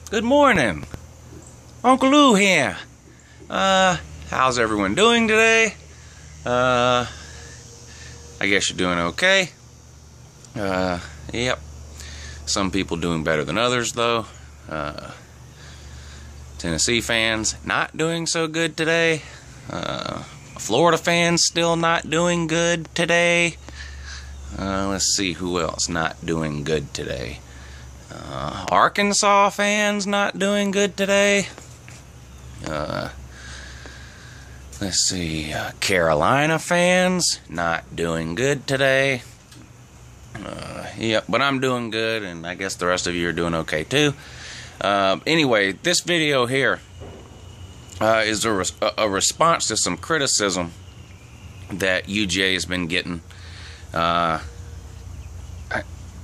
Good morning. Uncle Lou here. How's everyone doing today? I guess you're doing okay. Yep. Some people doing better than others, though. Tennessee fans not doing so good today. Florida fans still not doing good today. Let's see who else not doing good today. Arkansas fans not doing good today. Let's see, Carolina fans not doing good today. Yep, but I'm doing good, and I guess the rest of you are doing okay too. Anyway, this video here is a response to some criticism that UGA has been getting.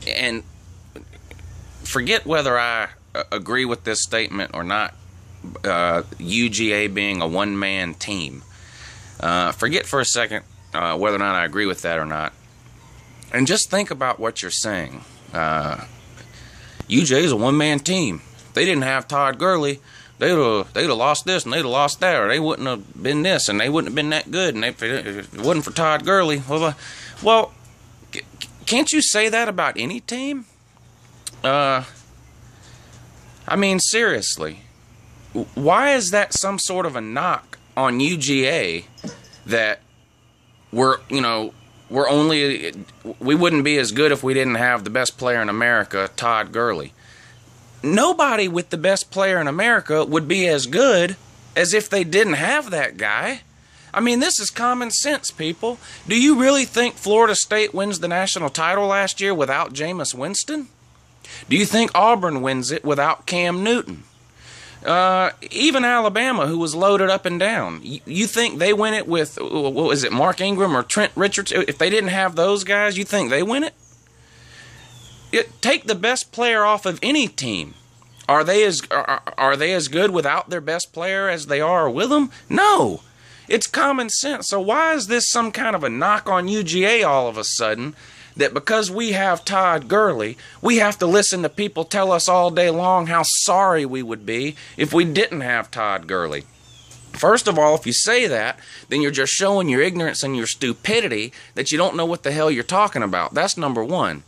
And forget whether I agree with this statement or not, UGA being a one-man team. Forget for a second whether or not I agree with that or not. And just think about what you're saying. UGA is a one-man team. If they didn't have Todd Gurley, they'd have lost this and they'd have lost that, or they wouldn't have been this and they wouldn't have been that good. And if it wasn't for Todd Gurley, well, can't you say that about any team? I mean, seriously, why is that some sort of a knock on UGA that we wouldn't be as good if we didn't have the best player in America, Todd Gurley? Nobody with the best player in America would be as good as if they didn't have that guy. I mean, this is common sense, people. Do you really think Florida State wins the national title last year without Jameis Winston? Do you think Auburn wins it without Cam Newton? Even Alabama, who was loaded up and down. You think they win it with, what was it, Mark Ingram or Trent Richards? If they didn't have those guys, you think they win it? Take the best player off of any team. Are they as good without their best player as they are with them? No. It's common sense. So why is this some kind of a knock on UGA all of a sudden, that because we have Todd Gurley, we have to listen to people tell us all day long how sorry we would be if we didn't have Todd Gurley? First of all, if you say that, then you're just showing your ignorance and your stupidity that you don't know what the hell you're talking about. That's number one.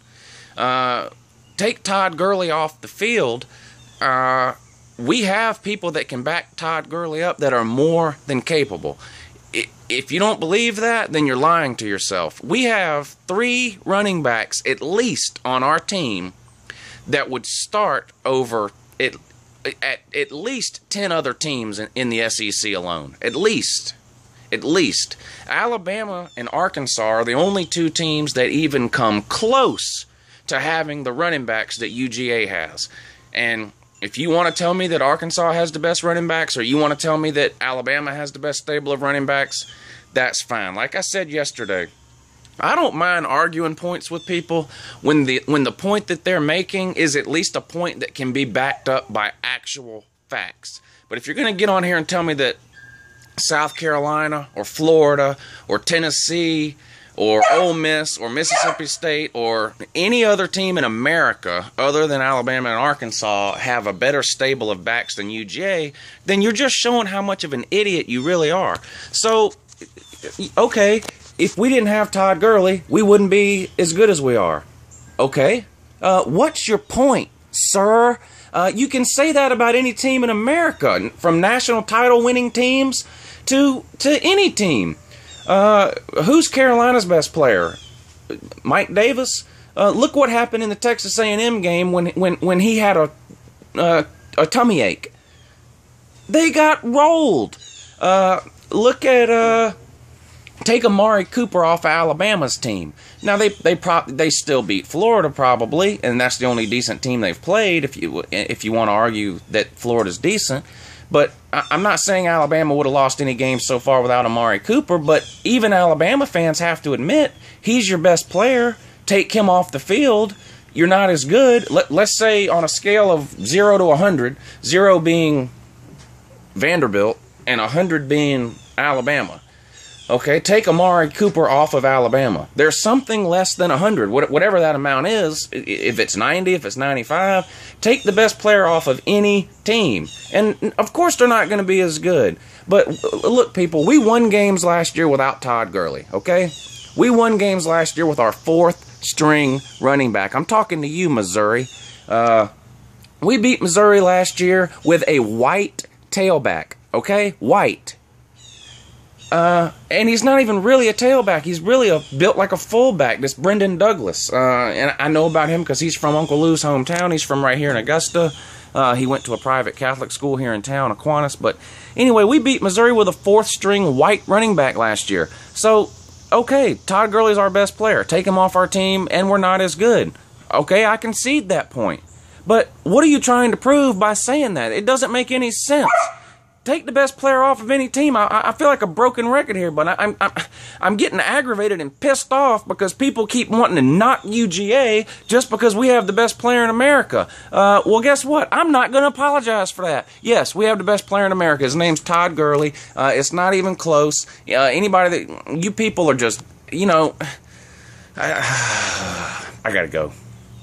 Take Todd Gurley off the field. We have people that can back Todd Gurley up that are more than capable. If you don't believe that, then you're lying to yourself. We have 3 running backs at least on our team that would start over at least 10 other teams in the SEC alone. At least. Alabama and Arkansas are the only 2 teams that even come close to having the running backs that UGA has. And if you want to tell me that Arkansas has the best running backs, or you want to tell me that Alabama has the best stable of running backs, that's fine. Like I said yesterday, I don't mind arguing points with people when the point that they're making is at least a point that can be backed up by actual facts. But if you're going to get on here and tell me that South Carolina or Florida or Tennessee or Ole Miss or Mississippi State or any other team in America other than Alabama and Arkansas have a better stable of backs than UGA, then you're just showing how much of an idiot you really are. So, okay, if we didn't have Todd Gurley, we wouldn't be as good as we are. Okay? What's your point, sir? You can say that about any team in America, from national title winning teams to any team. Who's Carolina's best player? Mike Davis? Look what happened in the Texas A&M game when he had a tummy ache. They got rolled. Look at take Amari Cooper off of Alabama's team. Now they still beat Florida probably, and that's the only decent team they've played. If you want to argue that Florida's decent. But I'm not saying Alabama would have lost any games so far without Amari Cooper, but even Alabama fans have to admit he's your best player. Take him off the field, you're not as good. Let's say on a scale of 0 to 100, 0 being Vanderbilt and 100 being Alabama. Okay, take Amari Cooper off of Alabama. There's something less than 100, whatever that amount is. If it's 90, if it's 95, take the best player off of any team. And, of course, they're not going to be as good. But, look, people, we won games last year without Todd Gurley, okay? We won games last year with our fourth-string running back. I'm talking to you, Missouri. We beat Missouri last year with a white tailback, okay? White. And he's not even really a tailback. He's really built like a fullback, this Brendan Douglas. And I know about him because he's from Uncle Lou's hometown. He's from right here in Augusta. He went to a private Catholic school here in town, Aquinas. But anyway, we beat Missouri with a fourth-string white running back last year. So, okay, Todd Gurley's our best player. Take him off our team, and we're not as good. Okay, I concede that point. But what are you trying to prove by saying that? It doesn't make any sense. Take the best player off of any team. I feel like a broken record here, but I'm getting aggravated and pissed off because people keep wanting to knock UGA just because we have the best player in America. Well, guess what? I'm not going to apologize for that. Yes, we have the best player in America. His name's Todd Gurley. It's not even close. Anybody that you people are just, I gotta go.